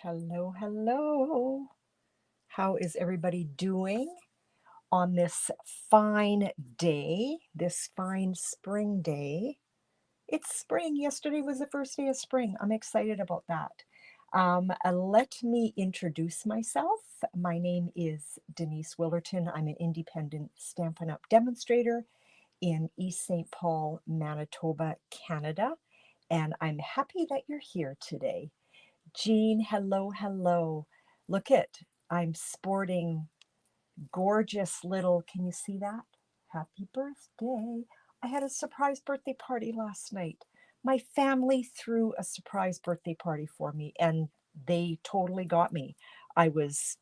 Hello, hello. How is everybody doing on this fine day, this fine spring day? It's spring. Yesterday was the first day of spring. I'm excited about that. Let me introduce myself. My name is Denise Willerton. I'm an independent Stampin' Up demonstrator in East St. Paul, Manitoba, Canada, and I'm happy that you're here today. Jean, hello, hello. Look it, I'm sporting gorgeous little, can you see that? Happy birthday. I had a surprise birthday party last night. My family threw a surprise birthday party for me and they totally got me. I was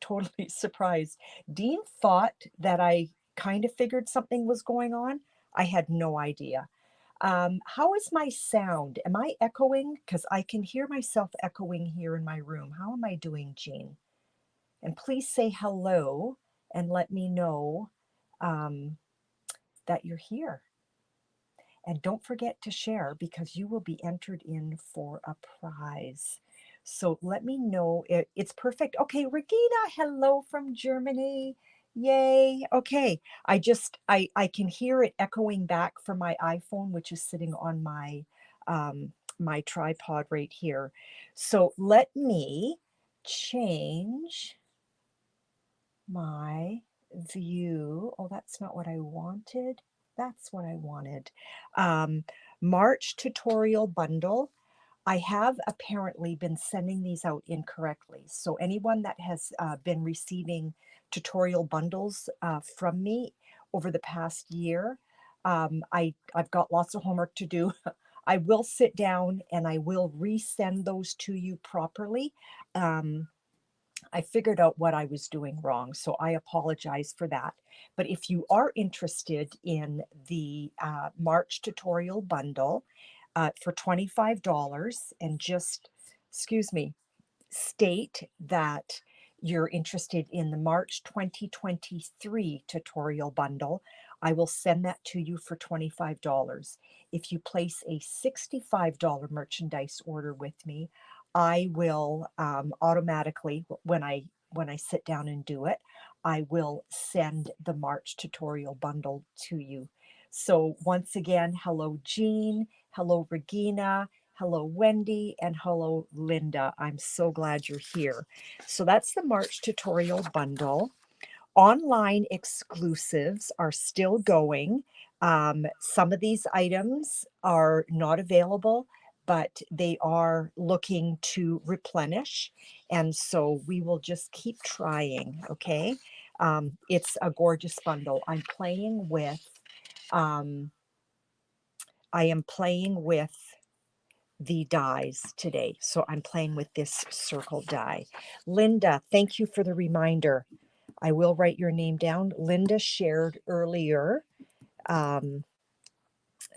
totally surprised. Dean thought that I kind of figured something was going on. I had no idea. How is my sound? Am I echoing? Because I can hear myself echoing here in my room. How am I doing, Jean? And please say hello and let me know um, that you're here. And don't forget to share because you will be entered in for a prize. So let me know. It's perfect. Okay, Regina, hello from Germany. Yay. Okay. I can hear it echoing back from my iPhone, which is sitting on my tripod right here. So let me change my view. Oh, that's not what I wanted. That's what I wanted. Um, March tutorial bundle. I have apparently been sending these out incorrectly. So anyone that has been receiving tutorial bundles from me over the past year, I've got lots of homework to do. I will sit down and I will resend those to you properly. I figured out what I was doing wrong, so I apologize for that. But if you are interested in the March tutorial bundle for $25 and just, excuse me, state that you're interested in the March 2023 tutorial bundle, I will send that to you for $25. If you place a $65 merchandise order with me, I will automatically, when I sit down and do it, I will send the March tutorial bundle to you. So once again, hello Jean, hello Regina, hello, Wendy, and hello, Linda. I'm so glad you're here. So that's the March tutorial bundle. Online exclusives are still going. Some of these items are not available, but they are looking to replenish. And so we will just keep trying, okay? It's a gorgeous bundle. Um, I am playing with the dies today. So I'm playing with this circle die. Linda, thank you for the reminder. I will write your name down. Linda shared earlier.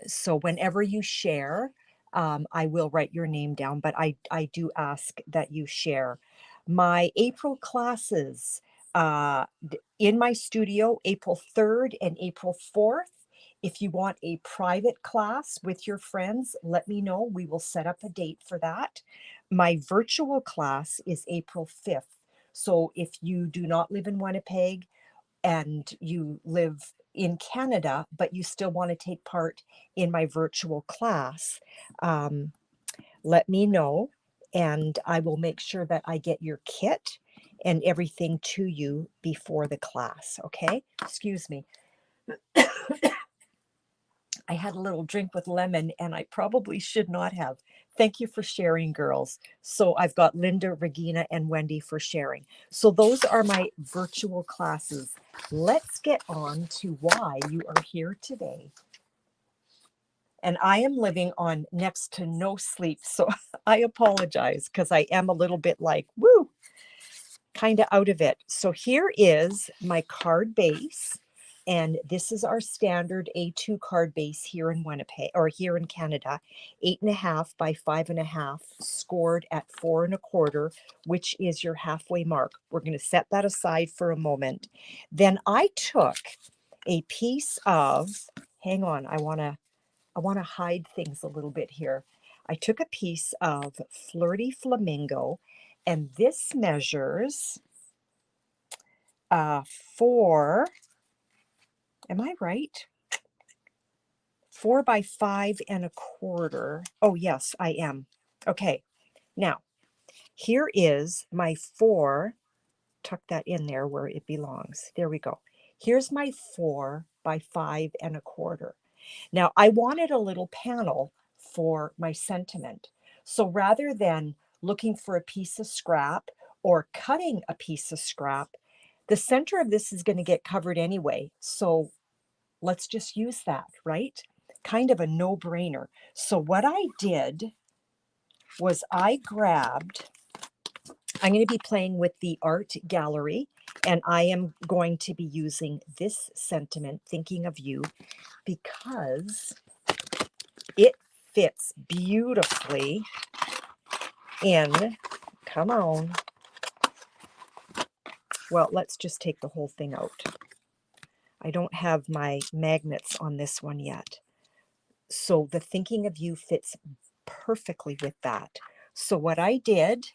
So whenever you share, I will write your name down, but I do ask that you share. My April classes in my studio, April 3rd and April 4th. If you want a private class with your friends, let me know. We will set up a date for that. My virtual class is April 5th. So if you do not live in Winnipeg and you live in Canada, but you still want to take part in my virtual class, let me know and I will make sure that I get your kit and everything to you before the class, okay? Excuse me. I had a little drink with lemon and I probably should not have. Thank you for sharing, girls. So I've got Linda, Regina, and Wendy for sharing. So those are my virtual classes. Let's get on to why you are here today. And I am living on next to no sleep. So I apologize because I am a little bit like, woo, kind of out of it. So here is my card base. And this is our standard A2 card base here in Winnipeg, or here in Canada, 8.5 by 5.5, scored at 4.25, which is your halfway mark. We're going to set that aside for a moment. Then I took a piece of, hang on, I want to hide things a little bit here. I took a piece of Flirty Flamingo And this measures 4, am I right? 4 by 5 1/4. Oh, yes, I am. Okay, now here is my 4. Tuck that in there where it belongs. There we go. Here's my 4 by 5 1/4. Now I wanted a little panel for my sentiment. So rather than looking for a piece of scrap or cutting a piece of scrap, the center of this is going to get covered anyway. So let's just use that, right? Kind of a no-brainer. So what I did was I grabbed, I'm going to be playing with the art gallery, and I am going to be using this sentiment, thinking of you, because it fits beautifully in, come on. Well, let's just take the whole thing out. I don't have my magnets on this one yet. So the thinking of you fits perfectly with that. So what I did,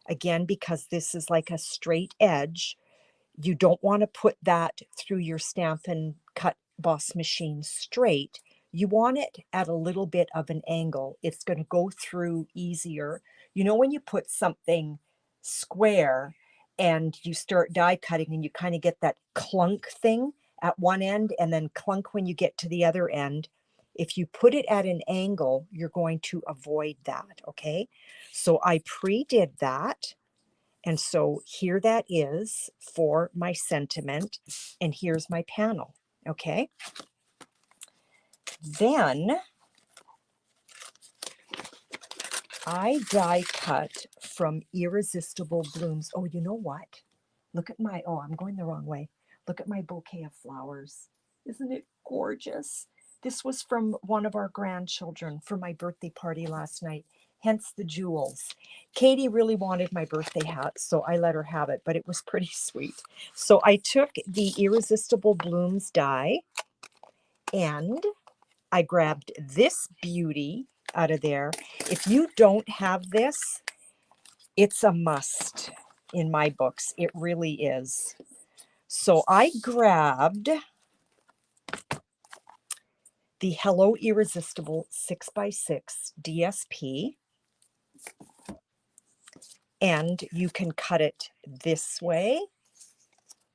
again, because this is like a straight edge, you don't want to put that through your Stampin' Cut Boss machine straight. You want it at a little bit of an angle. It's going to go through easier. You know when you put something square and you start die cutting and you kind of get that clunk thing at one end and then clunk when you get to the other end? If you put it at an angle, you're going to avoid that, okay? So I pre-did that. And so here that is for my sentiment, and here's my panel, okay? Then I die cut from Irresistible Blooms. Oh, you know what? Look at my, oh, I'm going the wrong way. Look at my bouquet of flowers. Isn't it gorgeous? This was from one of our grandchildren for my birthday party last night, hence the jewels. Katie really wanted my birthday hat, so I let her have it, but it was pretty sweet. So I took the Irresistible Blooms die, and I grabbed this beauty out of there. If you don't have this, it's a must in my books. It really is. So I grabbed the Hello Irresistible 6x6 DSP, and you can cut it this way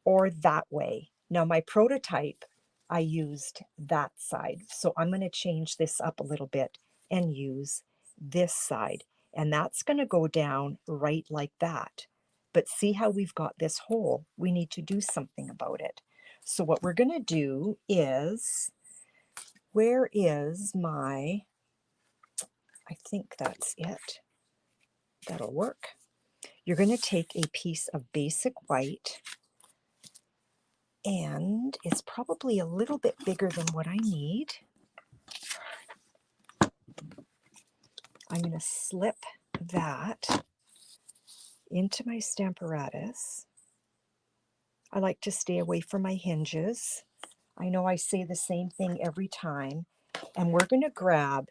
or that way. Now my prototype, I used that side. So I'm going to change this up a little bit and use this side. And that's going to go down right like that. But see how we've got this hole? We need to do something about it. So what we're going to do is, where is my, I think that's it. That'll work. You're going to take a piece of basic white, and it's probably a little bit bigger than what I need. I'm going to slip that into my Stamparatus. I like to stay away from my hinges. I know I say the same thing every time, and we're going to grab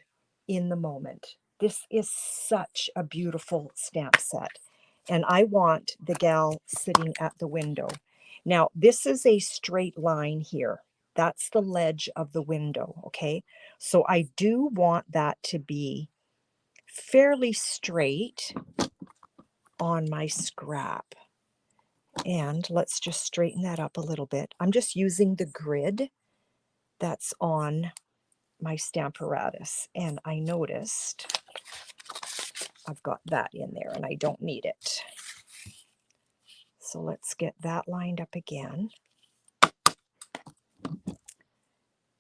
In the Moment. This is such a beautiful stamp set, and I want the gal sitting at the window. Now, this is a straight line here. That's the ledge of the window, okay? So I do want that to be fairly straight on my scrap. And let's just straighten that up a little bit. I'm just using the grid that's on my Stamparatus, and I noticed I've got that in there and I don't need it. So let's get that lined up again.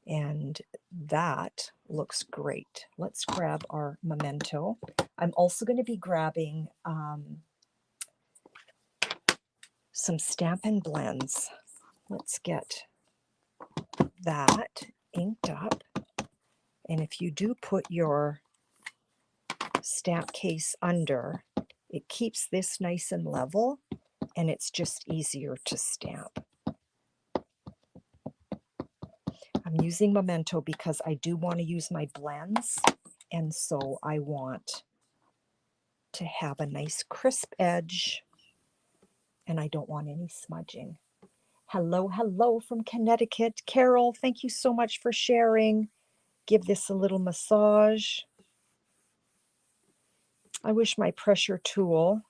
And that looks great. Let's grab our memento. I'm also going to be grabbing some Stampin' Blends. Let's get that inked up. And if you do put your stamp case under, it keeps this nice and level, and it's just easier to stamp. I'm using memento because I do want to use my blends, and so I want to have a nice crisp edge, and I don't want any smudging. Hello, hello from Connecticut. Carol, thank you so much for sharing. Give this a little massage. I wish my pressure tool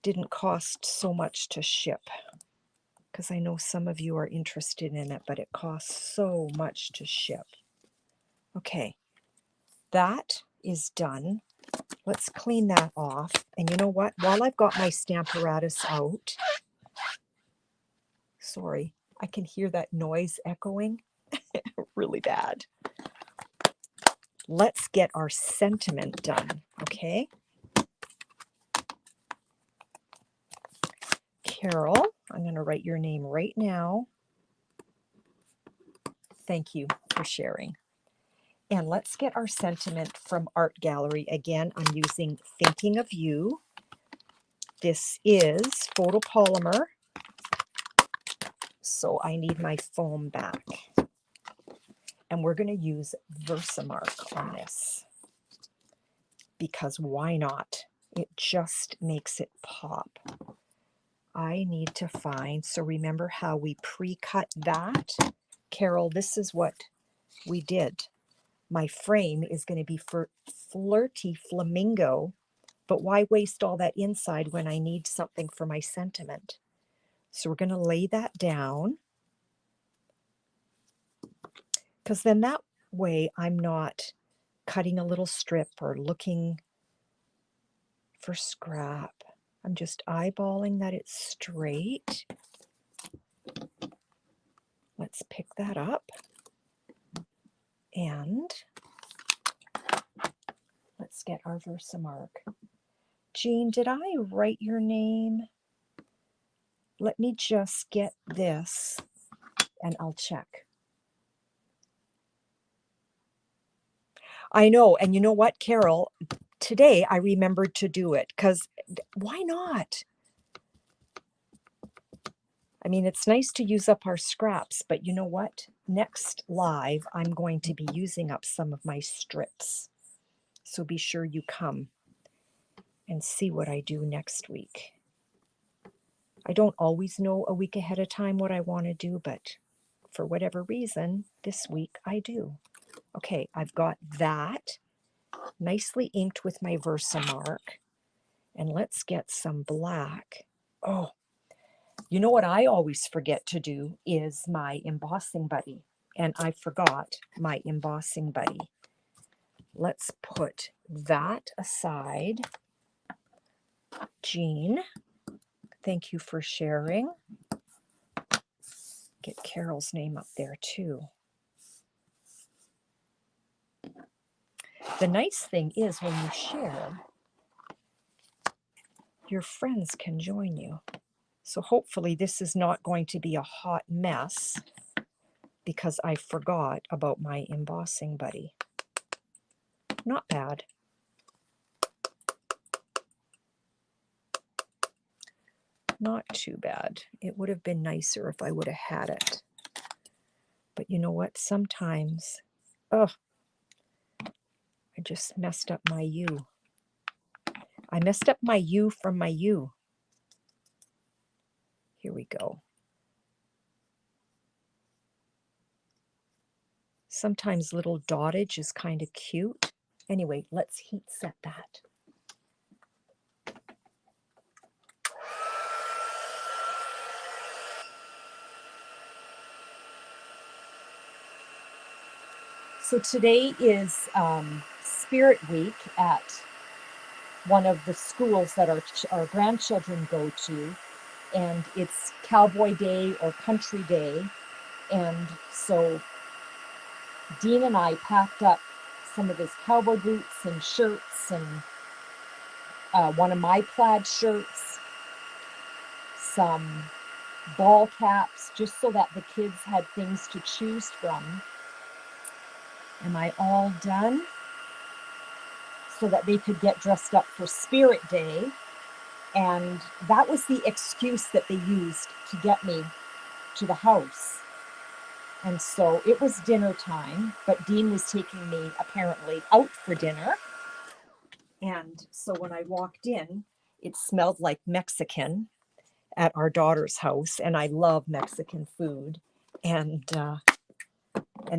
didn't cost so much to ship, because I know some of you are interested in it, but it costs so much to ship. Okay, that is done. Let's clean that off. And you know what? While I've got my Stamparatus out, sorry, I can hear that noise echoing really bad. Let's get our sentiment done, okay? Carol, I'm going to write your name right now. Thank you for sharing. And let's get our sentiment from Art Gallery. Again, I'm using Thinking of You. This is photopolymer, so I need my foam back. And we're going to use Versamark on this, because why not? It just makes it pop. I need to find, so remember how we pre-cut that? Carol, this is what we did. My frame is going to be for Flirty Flamingo, but why waste all that inside when I need something for my sentiment? So we're going to lay that down, because then that way I'm not cutting a little strip or looking for scrap. I'm just eyeballing that it's straight. Let's pick that up. And let's get our Versamark. Jean, did I write your name? Let me just get this and I'll check. I know, and you know what, Carol? Today I remembered to do it, because why not? I mean, it's nice to use up our scraps, but you know what? Next live, I'm going to be using up some of my strips. So be sure you come and see what I do next week. I don't always know a week ahead of time what I want to do, but for whatever reason, this week I do. Okay, I've got that nicely inked with my Versamark. And let's get some black. Oh, you know what I always forget to do is my embossing buddy. And I forgot my embossing buddy. Let's put that aside. Jean, thank you for sharing. Get Carol's name up there too. The nice thing is when you share, your friends can join you. So hopefully this is not going to be a hot mess, because I forgot about my embossing buddy. Not bad. Not too bad. It would have been nicer if I would have had it. But you know what? Sometimes, I just messed up my U. I messed up my U from my U. Here we go. Sometimes little dottage is kind of cute. Anyway, let's heat set that. So today is Spirit Week at one of the schools that our grandchildren go to, and it's Cowboy Day or Country Day. And so Dean and I packed up some of his cowboy boots and shirts, and one of my plaid shirts, some ball caps, just so that the kids had things to choose from. Am I all done? So that they could get dressed up for Spirit Day. And that was the excuse that they used to get me to the house. And so it was dinner time, but Dean was taking me apparently out for dinner. And so when I walked in, it smelled like Mexican at our daughter's house, and I love Mexican food. And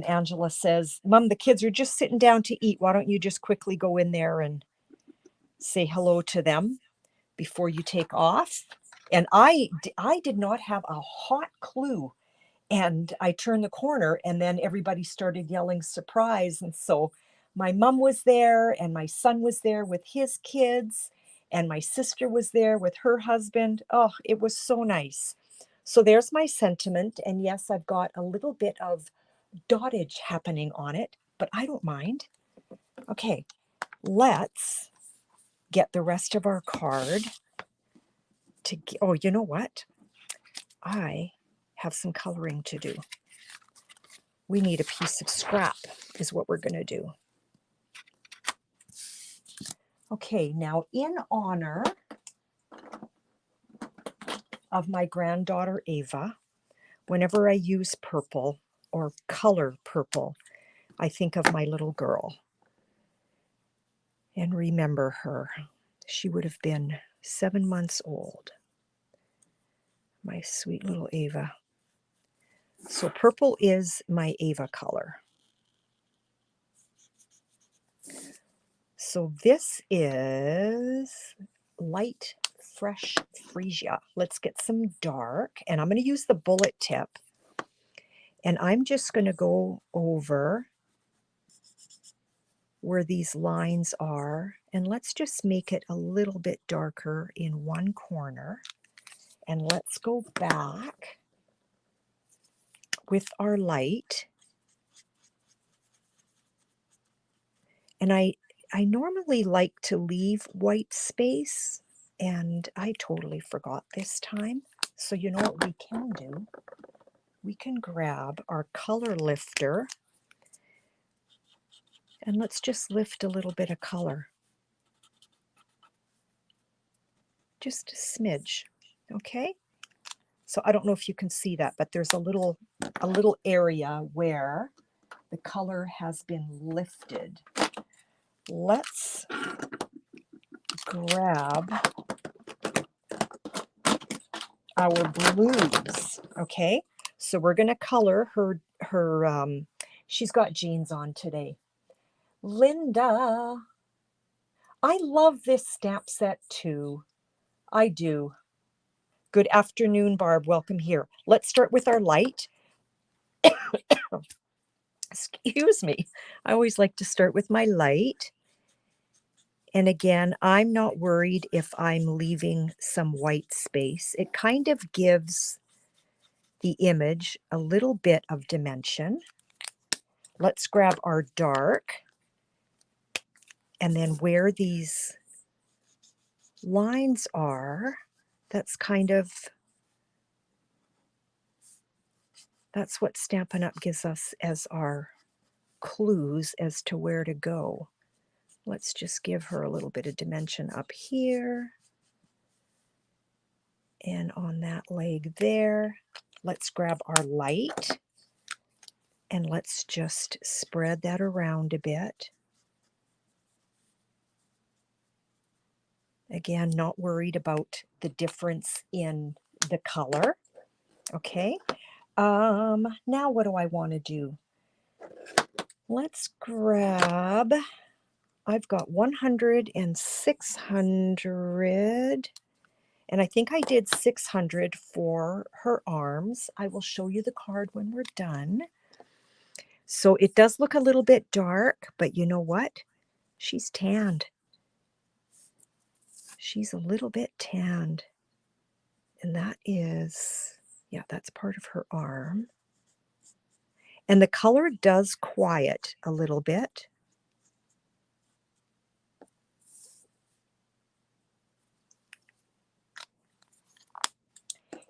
Angela says, "Mom, the kids are just sitting down to eat. Why don't you just quickly go in there and say hello to them before you take off?" And I did not have a hot clue. And I turned the corner, and then everybody started yelling surprise. And so my mom was there, and my son was there with his kids, and my sister was there with her husband. Oh, it was so nice. So there's my sentiment. And yes, I've got a little bit of dottage happening on it, but I don't mind. Okay, let's get the rest of our card to, oh, you know what? I have some coloring to do. We need a piece of scrap is what we're going to do. Okay, now in honor of my granddaughter Ava, whenever I use purple or color purple, I think of my little girl and remember her. She would have been 7 months old. My sweet little Ava. So purple is my Ava color. So this is light fresh freesia. Let's get some dark, and I'm going to use the bullet tip, and I'm just going to go over where these lines are, and let's just make it a little bit darker in one corner, and let's go back with our light. And I normally like to leave white space, and I totally forgot this time. So you know what we can do? We can grab our color lifter, and let's just lift a little bit of color. Just a smidge, okay? So I don't know if you can see that, but there's a little area where the color has been lifted. Let's grab our blues, okay? So we're going to color her she's got jeans on today. Linda, I love this stamp set too. I do. Good afternoon, Barb. Welcome here. Let's start with our light. Excuse me. I always like to start with my light. And again, I'm not worried if I'm leaving some white space. It kind of gives the image a little bit of dimension. Let's grab our dark, and then where these lines are, that's what Stampin' Up! Gives us as our clues as to where to go. Let's just give her a little bit of dimension up here and on that leg there. Let's grab our light and let's just spread that around a bit. Again, not worried about the difference in the color. Okay. Now what do I want to do? Let's grab, I've got 100 and 600, and I think I did 600 for her arms. I will show you the card when we're done. So it does look a little bit dark, but you know what? She's tanned. She's a little bit tanned. And that is, yeah, that's part of her arm. And the color does quiet a little bit.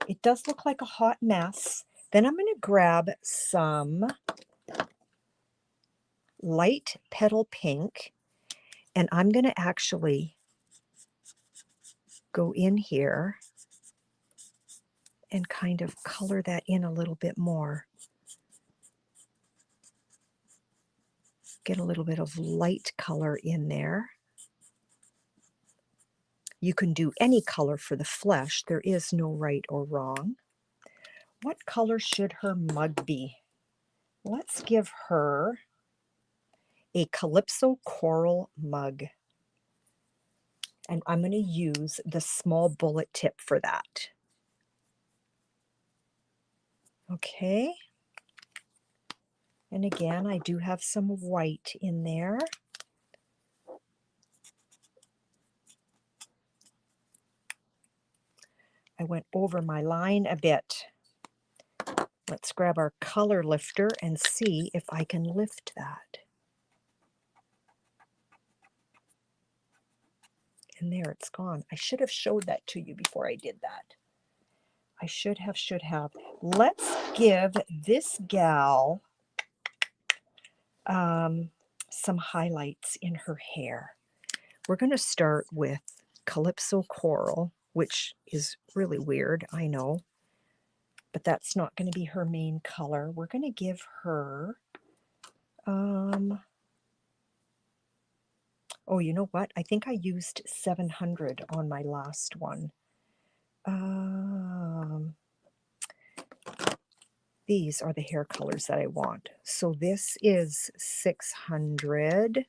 It does look like a hot mess. Then I'm going to grab some light petal pink, and I'm going to actually go in here and kind of color that in a little bit more. Get a little bit of light color in there. You can do any color for the flesh. There is no right or wrong. What color should her mug be? Let's give her a Calypso Coral mug. And I'm going to use the small bullet tip for that. Okay. And again, I do have some white in there. I went over my line a bit. Let's grab our color lifter and see if I can lift that. And there it's gone. I should have showed that to you before I did that. I should have. Let's give this gal some highlights in her hair. We're going to start with Calypso Coral, which is really weird, I know, but that's not going to be her main color. We're going to give her, oh, you know what? I think I used 700 on my last one. These are the hair colors that I want. So this is 600.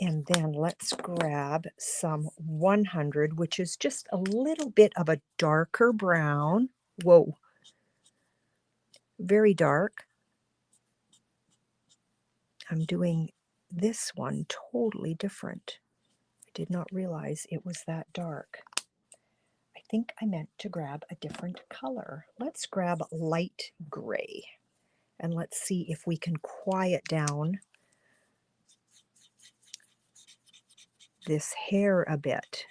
And then let's grab some 100, which is just a little bit of a darker brown. Whoa, very dark. I'm doing this one totally different. I did not realize it was that dark. I think I meant to grab a different color. Let's grab light gray, and let's see if we can quiet down this hair a bit.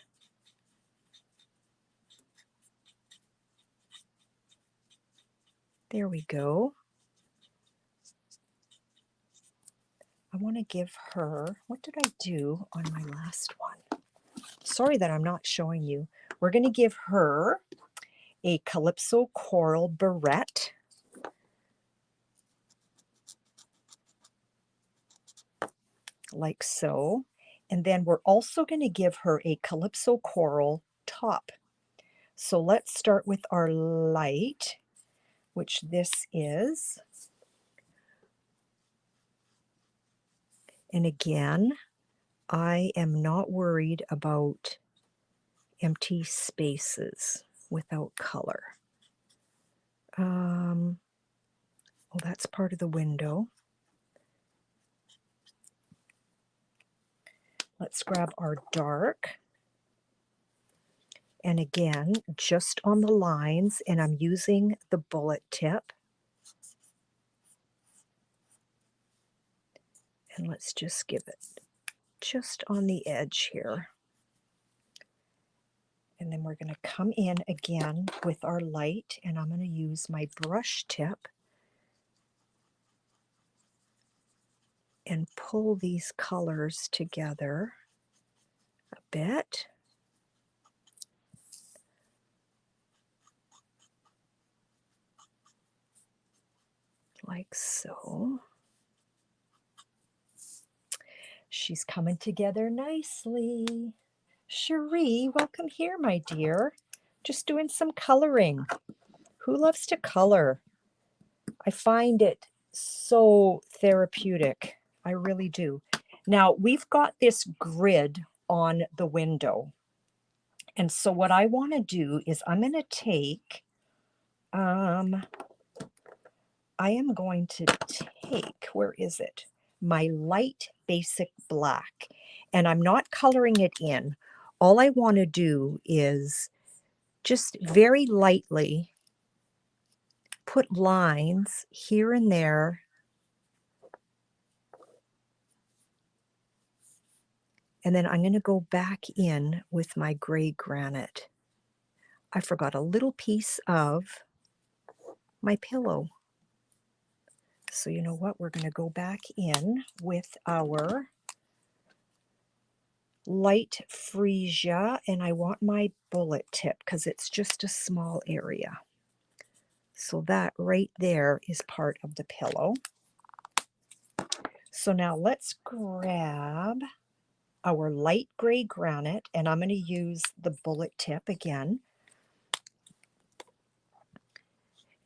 There we go. I want to give her, what did I do on my last one? Sorry that I'm not showing you. We're going to give her a Calypso Coral barrette. Like so. And then we're also going to give her a Calypso Coral top. So let's start with our light, which this is. And again, I am not worried about empty spaces without color. Oh, that's part of the window. Let's grab our dark. And again, just on the lines, and I'm using the bullet tip. And let's just give it just on the edge here. And then we're going to come in again with our light, and I'm going to use my brush tip and pull these colors together a bit. Like so. She's coming together nicely. Cherie, welcome here, my dear. Just doing some coloring. Who loves to color? I find it so therapeutic. I really do. Now, we've got this grid on the window. And so what I want to do is I'm going to take, I am going to take, where is it? My light basic black. And I'm not coloring it in. All I want to do is just very lightly put lines here and there. And then I'm going to go back in with my gray granite. I forgot a little piece of my pillow. So you know what? We're going to go back in with our light freesia, and I want my bullet tip because it's just a small area. So that right there is part of the pillow. So now let's grab our light gray granite, and I'm going to use the bullet tip again.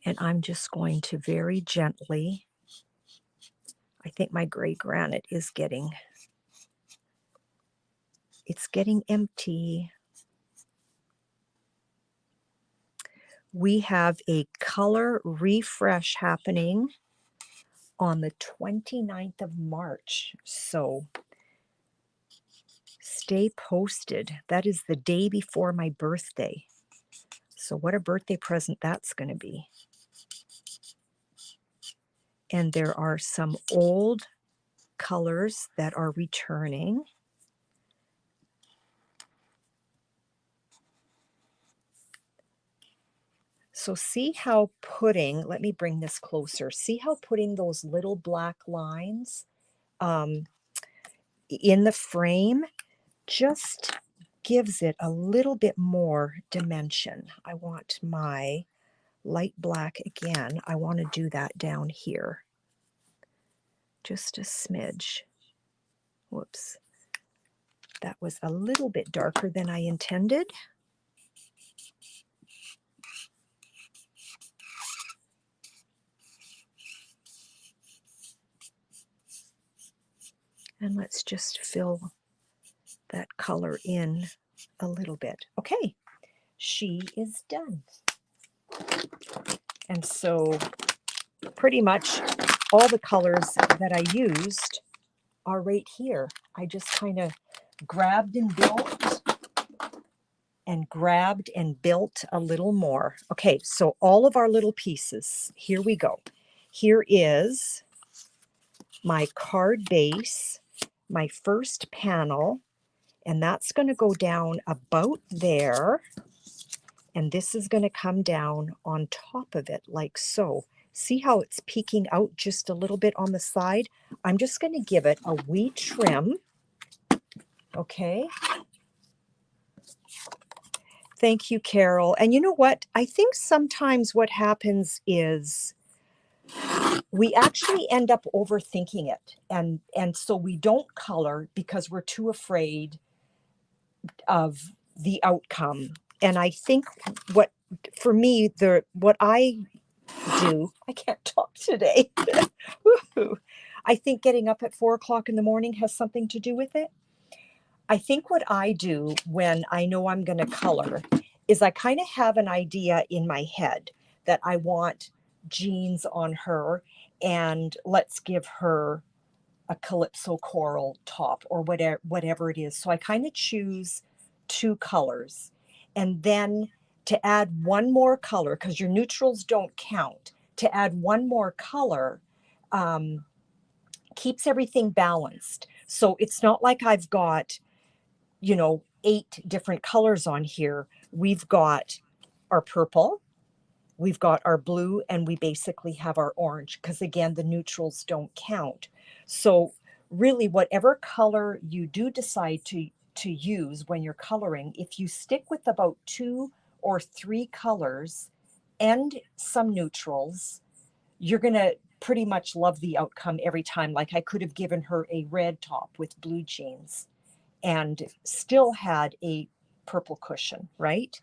And I'm just going to very gently, I think my gray granite is getting empty. We have a color refresh happening on the 29th of March. So stay posted. That is the day before my birthday. So what a birthday present that's going to be. And there are some old colors that are returning. So see how putting, let me bring this closer, see how putting those little black lines in the frame just gives it a little bit more dimension. I want my light black again. I want to do that down here. Just a smidge. Whoops. That was a little bit darker than I intended. And let's just fill that color in a little bit. Okay, she is done. And so pretty much all the colors that I used are right here. I just kind of grabbed and built a little more. Okay, so all of our little pieces, here we go. Here is my card base, my first panel, and that's going to go down about there. And this is going to come down on top of it like so. See how it's peeking out just a little bit on the side? I'm just going to give it a wee trim. Okay. Thank you, Carol. And you know what? I think sometimes what happens is we actually end up overthinking it. And so we don't color because we're too afraid of the outcome. And I think what, for me, what I do, I can't talk today. I think getting up at 4 o'clock in the morning has something to do with it. I think what I do when I know I'm going to color is I kind of have an idea in my head that I want jeans on her, and let's give her a calypso coral top or whatever it is. So I kind of choose 2 colors, and then to add one more color, because your neutrals don't count, to add one more color keeps everything balanced. So it's not like I've got, 8 different colors on here. We've got our purple, we've got our blue, and we basically have our orange, because again, the neutrals don't count. So really, whatever color you do decide to use when you're coloring, if you stick with about 2 or 3 colors and some neutrals, you're going to pretty much love the outcome every time. Like I could have given her a red top with blue jeans and still had a purple cushion, right?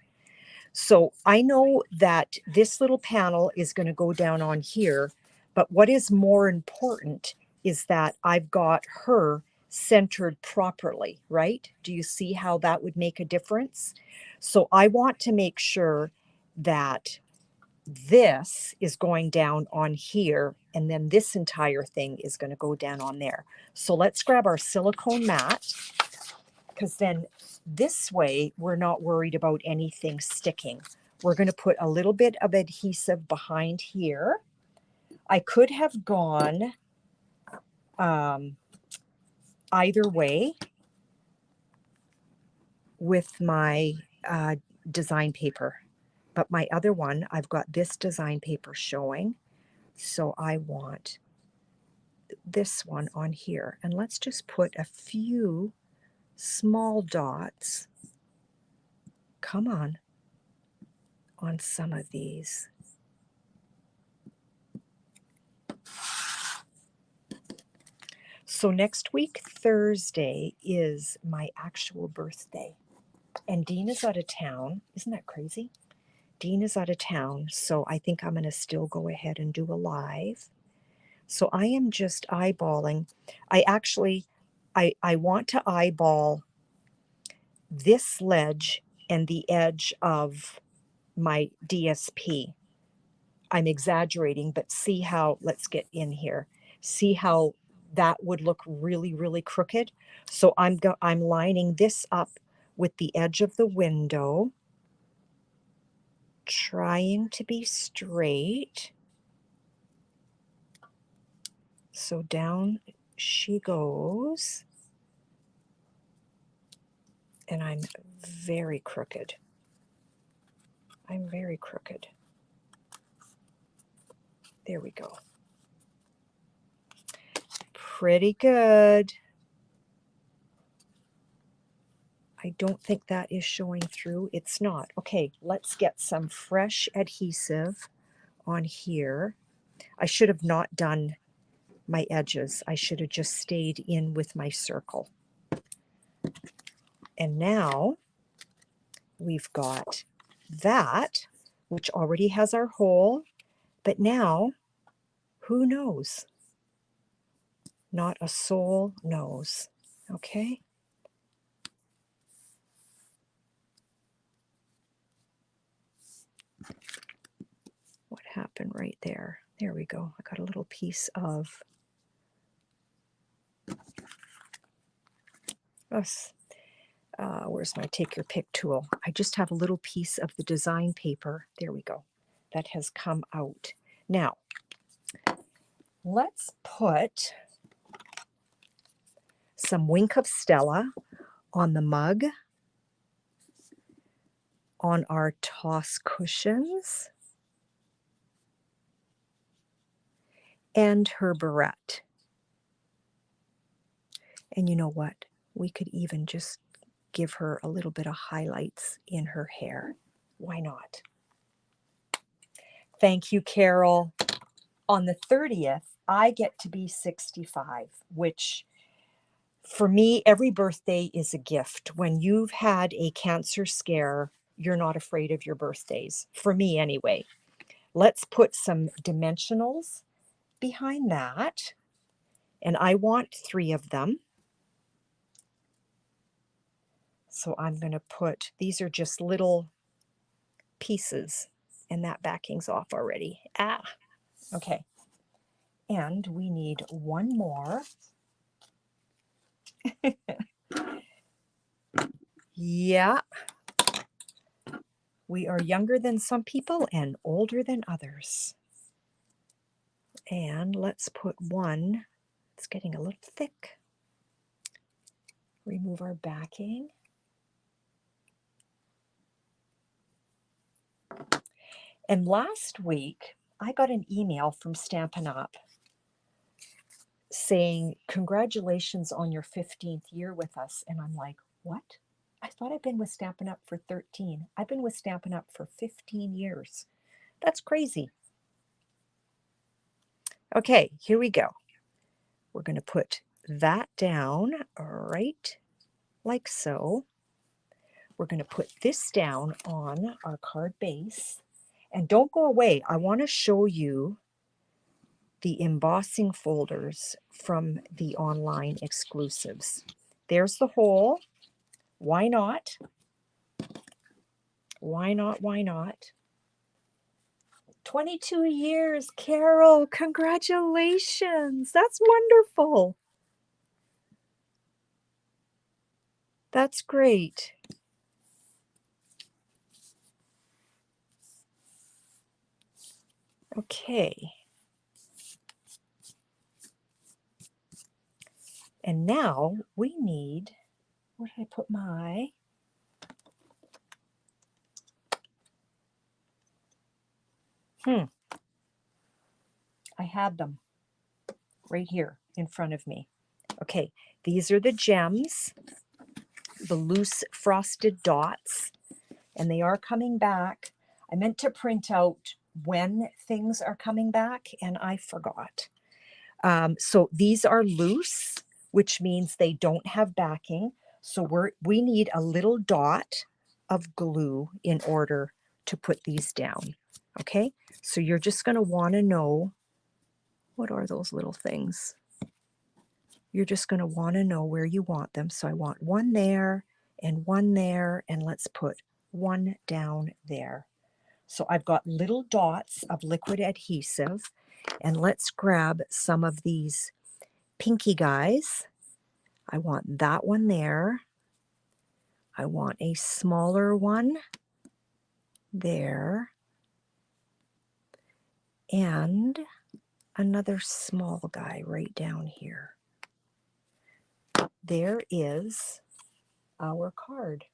So I know that this little panel is going to go down on here, but what is more important is that I've got her centered properly, right? Do you see how that would make a difference? So I want to make sure that this is going down on here, and then this entire thing is going to go down on there. So let's grab our silicone mat, because then this way we're not worried about anything sticking. We're going to put a little bit of adhesive behind here. I could have gone either way with my design paper, but my other one, I've got this design paper showing, so I want this one on here. And let's just put a few small dots, come on some of these. So next week, Thursday, is my actual birthday. And Dean is out of town. Isn't that crazy? Dean is out of town, so I think I'm going to still go ahead and do a live. So I am just eyeballing. I want to eyeball this ledge and the edge of my DSP. I'm exaggerating, but see how, let's get in here. See how that would look really, really crooked. So I'm lining this up with the edge of the window, trying to be straight. So down she goes. And I'm very crooked. I'm very crooked. There we go. Pretty good. I don't think that is showing through. It's not. Okay, let's get some fresh adhesive on here. I should have not done my edges. I should have just stayed in with my circle. And now we've got that, which already has our hole, but now, who knows? Not a soul knows. Okay? What happened right there? There we go. I got a little piece of us. Where's my take your pick tool? I just have a little piece of the design paper. There we go. That has come out. Now, let's put some Wink of Stella on the mug, on our toss cushions, and her barrette. And you know what? We could even just give her a little bit of highlights in her hair. Why not? Thank you, Carol. On the 30th, I get to be 65, which for me, every birthday is a gift. When you've had a cancer scare, you're not afraid of your birthdays. For me, anyway. Let's put some dimensionals behind that. And I want 3 of them. So I'm going to put, these are just little pieces, and that backing's off already. Okay. And we need one more. Yeah. We are younger than some people and older than others. And let's put one. It's getting a little thick. Remove our backing. And last week, I got an email from Stampin Up saying, congratulations on your 15th year with us. And I'm like, what? I thought I'd been with Stampin Up for 13. I've been with Stampin Up for 15 years. That's crazy. Okay, here we go. We're going to put that down right like so. We're going to put this down on our card base. And don't go away. I want to show you the embossing folders from the online exclusives. There's the hole. Why not? Why not? Why not? 22 years, Carol. Congratulations. That's wonderful. That's great. Okay. And now we need, where did I put my? I had them right here in front of me. Okay, these are the gems, the loose frosted dots, and they are coming back. I meant to print out when things are coming back, and I forgot. So these are loose. which means they don't have backing. So we need a little dot of glue in order to put these down. Okay, so you're just going to want to know, what are those little things? You're just going to want to know where you want them. So I want one there, and let's put one down there. So I've got little dots of liquid adhesive, and let's grab some of these pinky guys. I want that one there. I want a smaller one there, and another small guy right down here. There is our card.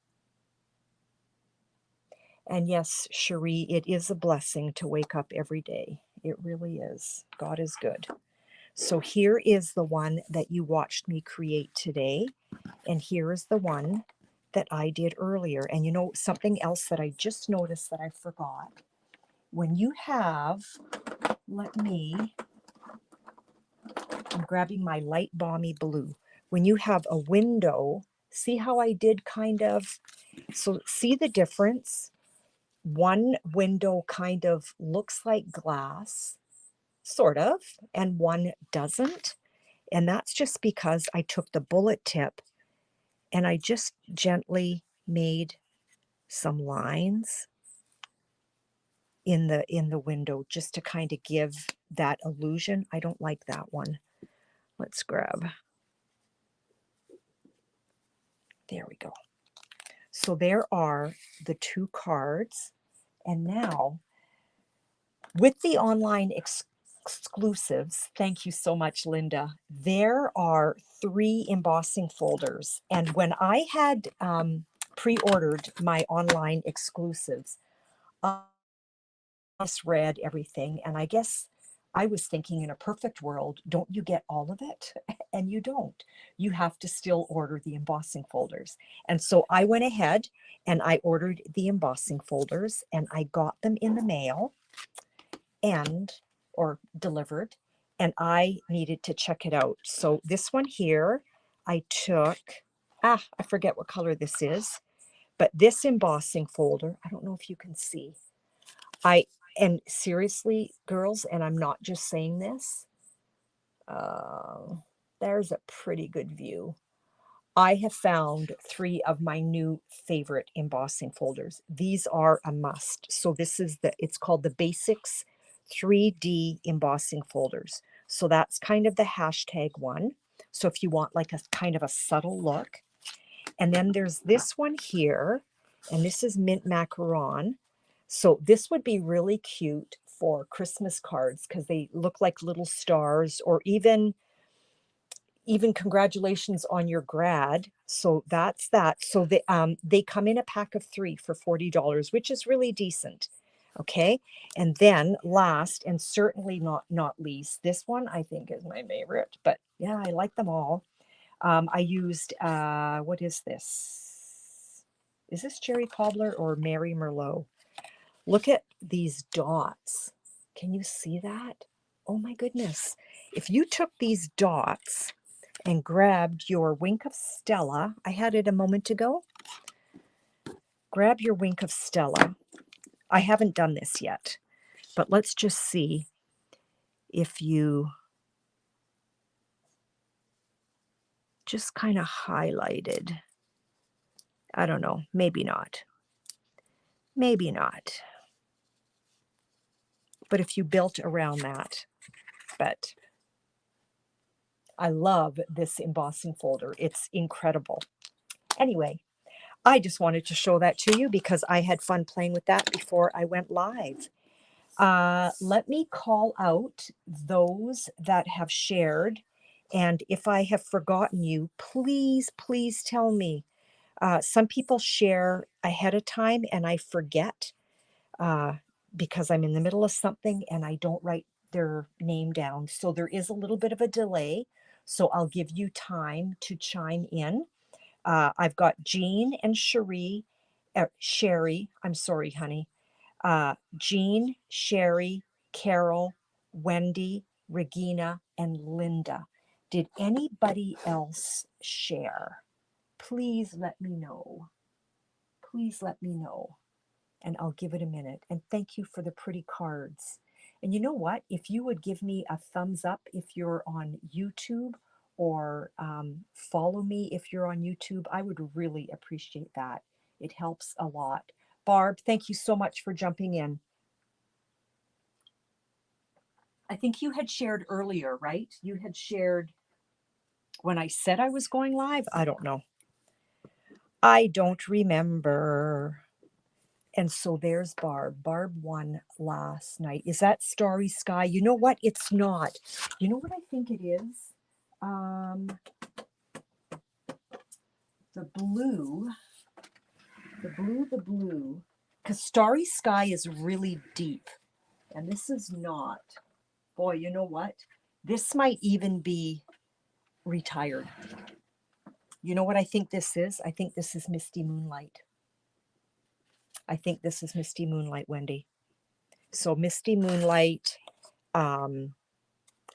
And yes, Cherie, it is a blessing to wake up every day. It really is. God is good. So here is the one that you watched me create today. And here is the one that I did earlier. And you know, something else that I just noticed that I forgot. When you have, I'm grabbing my light balmy blue. When you have a window, see how I did kind of, so see the difference? One window kind of looks like glass, sort of, and one doesn't. And that's just because I took the bullet tip and I just gently made some lines in the window just to kind of give that illusion. I don't like that one. Let's grab. There we go. So there are the two cards. And now, with the online exclusives, thank you so much, Linda, there are 3 embossing folders. And when I had pre-ordered my online exclusives, I just read everything. And I guess I was thinking, in a perfect world, don't you get all of it? And you don't. You have to still order the embossing folders. And so I went ahead and I ordered the embossing folders, and I got them in the mail or delivered, and I needed to check it out. So this one here, I took, I forget what color this is, but this embossing folder, I don't know if you can see. And seriously, girls, and I'm not just saying this, there's a pretty good view. I have found 3 of my new favorite embossing folders. These are a must. So it's called the Basics 3D embossing folders. So that's kind of the hashtag one. So if you want like a kind of a subtle look. And then there's this one here, and this is mint macaron. So this would be really cute for Christmas cards because they look like little stars, or even congratulations on your grad. So that's that. So they come in a pack of 3 for $40, which is really decent. Okay. And then last, and certainly not least, this one I think is my favorite, but yeah, I like them all. I used, what is this? Is this Cherry Cobbler or Mary Merlot? Look at these dots. Can you see that? Oh my goodness. If you took these dots and grabbed your Wink of Stella, I had it a moment ago. Grab your Wink of Stella. I haven't done this yet, but let's just see if you just kind of highlighted. I don't know, maybe not. Maybe not. But if you built around that, but I love this embossing folder. It's incredible. Anyway, I just wanted to show that to you because I had fun playing with that before I went live. Let me call out those that have shared. And if I have forgotten you, please, please tell me. Some people share ahead of time and I forget because I'm in the middle of something and I don't write their name down. So there is a little bit of a delay. So I'll give you time to chime in. I've got Jean and Sherry, I'm sorry, honey. Jean, Sherry, Carol, Wendy, Regina, and Linda. Did anybody else share? Please let me know. Please let me know. And I'll give it a minute. And thank you for the pretty cards. And you know what? If you would give me a thumbs up if you're on YouTube, or follow me if you're on YouTube, I would really appreciate that. It helps a lot. Barb, thank you so much for jumping in. I think you had shared earlier, right? You had shared when I said I was going live. I don't know. I don't remember. And so there's Barb. Barb won last night. Is that Starry Sky? You know what? It's not. You know what I think it is? The blue. Because Starry Sky is really deep. And this is not. Boy, you know what? This might even be retired. You know what I think this is? I think this is Misty Moonlight. I think this is Misty Moonlight, Wendy. So Misty Moonlight,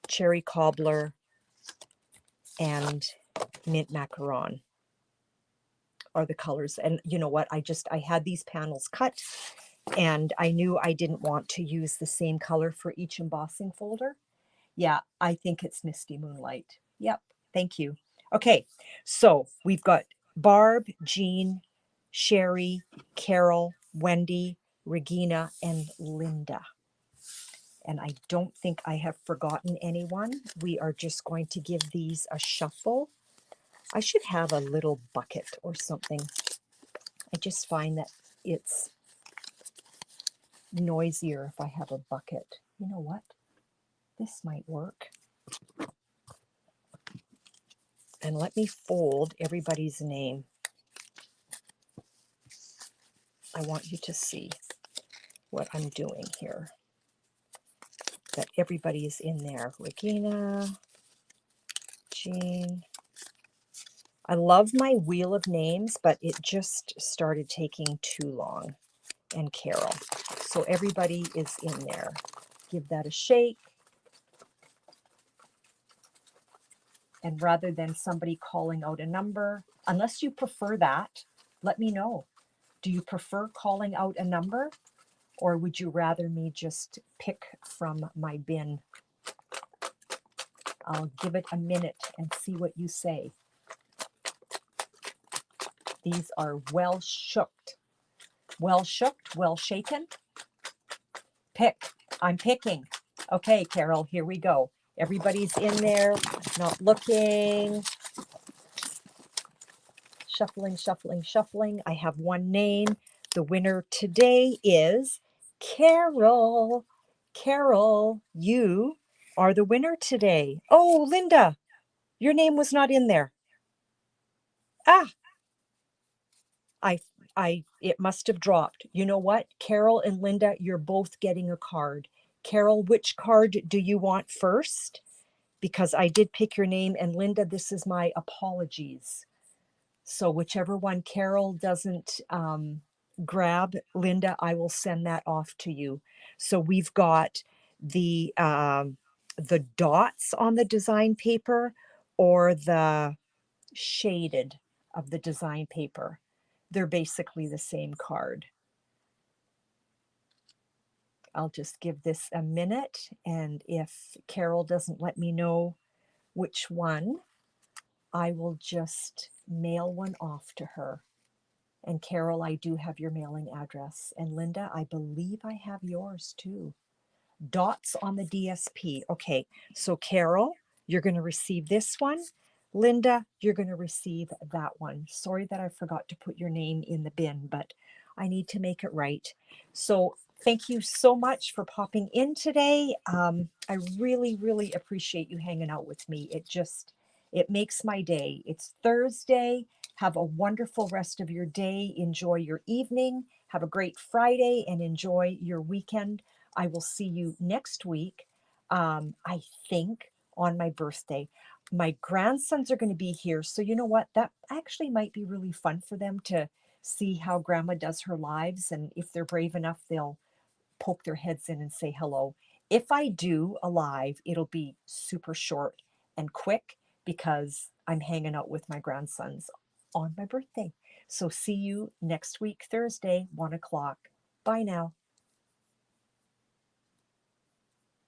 Cherry Cobbler, and Mint Macaron are the colors. And you know what? I had these panels cut, and I knew I didn't want to use the same color for each embossing folder. Yeah, I think it's Misty Moonlight. Yep, thank you. Okay, so we've got Barb, Jean, Sherry, Carol, Wendy, Regina, and Linda. And I don't think I have forgotten anyone. We are just going to give these a shuffle. I should have a little bucket or something. I just find that it's noisier if I have a bucket. You know what? This might work. And let me fold everybody's name. I want you to see what I'm doing here. That everybody is in there. Regina, Jean. I love my wheel of names, but it just started taking too long. And Carol. So everybody is in there. Give that a shake. And rather than somebody calling out a number, unless you prefer that, let me know. Do you prefer calling out a number, or would you rather me just pick from my bin? I'll give it a minute and see what you say. These are well shooked. Well shooked, well shaken. Pick. I'm picking. Okay, Carol, here we go. Everybody's in there, not looking. Shuffling, shuffling, shuffling. I have one name. The winner today is Carol. Carol, you are the winner today. Oh, Linda, your name was not in there. Ah, it must have dropped. You know what? Carol and Linda, you're both getting a card. Carol, which card do you want first? Because I did pick your name, and Linda, this is my apologies. So whichever one Carol doesn't grab, Linda, I will send that off to you. So we've got the dots on the design paper, or the shaded of the design paper. They're basically the same card. I'll just give this a minute, and if Carol doesn't let me know which one, I will just mail one off to her. And Carol, I do have your mailing address. And Linda, I believe I have yours too. Dots on the DSP. Okay, so Carol, you're going to receive this one. Linda, you're going to receive that one. Sorry that I forgot to put your name in the bin, but I need to make it right. So thank you so much for popping in today. I really, really appreciate you hanging out with me. It makes my day. It's Thursday. Have a wonderful rest of your day. Enjoy your evening. Have a great Friday and enjoy your weekend. I will see you next week, I think, on my birthday. My grandsons are going to be here. So you know what? That actually might be really fun for them to see how Grandma does her lives. And if they're brave enough, they'll poke their heads in and say hello. If I do a live, it'll be super short and quick, because I'm hanging out with my grandsons on my birthday. So see you next week, Thursday, 1 o'clock. Bye now.